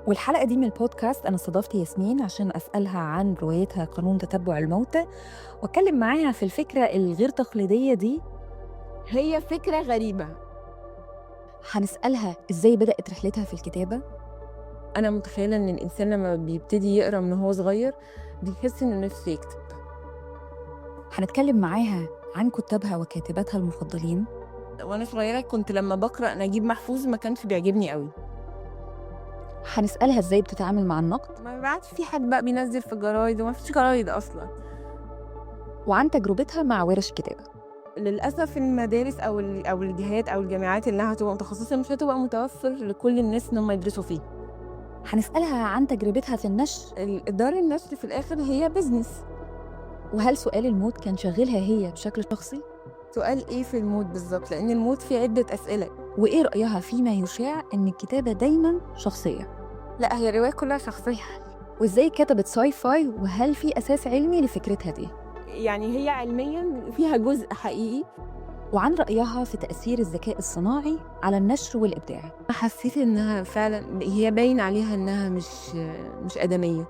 والحلقة دي من البودكاست أنا استضفت ياسمين عشان أسألها عن روايتها قانون تتبع الموتى، وأتكلم معاها في الفكرة الغير تقليدية دي. هي فكرة غريبة. هنسألها إزاي بدأت رحلتها في الكتابة. أنا متخيلة إن الإنسان لما بيبتدي يقرأ من هو صغير بيحس إنه نفسه يكتب. هنتكلم معاها عن كتابها وكاتباتها المفضلين. وأنا صغيرة كنت لما بقرأ نجيب محفوظ ما كانش بيعجبني قوي. هنسألها إزاي بتتعامل مع النقد، ما بعد في حد بقى بينزل في الجرايد وما فيش جرايد أصلا. وعن تجربتها مع ورش كتابة. للأسف المدارس أو الجهات أو الجامعات اللي هتبقى متخصصة مش هتبقى متوفر لكل الناس إن هم يدرسوا فيه. هنسألها عن تجربتها في النشر، دار النشر في الآخر هي بيزنس. وهل سؤال الموت كان شاغلها هي بشكل شخصي، سؤال إيه في الموت بالظبط؟ لأن الموت فيه عدة أسئلة. وإيه رأيها فيما يشاع إن الكتابة دايماً شخصية، لا، هي الرواية كلها شخصية. وإزاي كتبت ساي فاي، وهل في أساس علمي لفكرتها دي، يعني هي علميا فيها جزء حقيقي. وعن رأيها في تأثير الذكاء الصناعي على النشر والإبداع. حسيت إنها فعلا هي باين عليها إنها مش آدمية.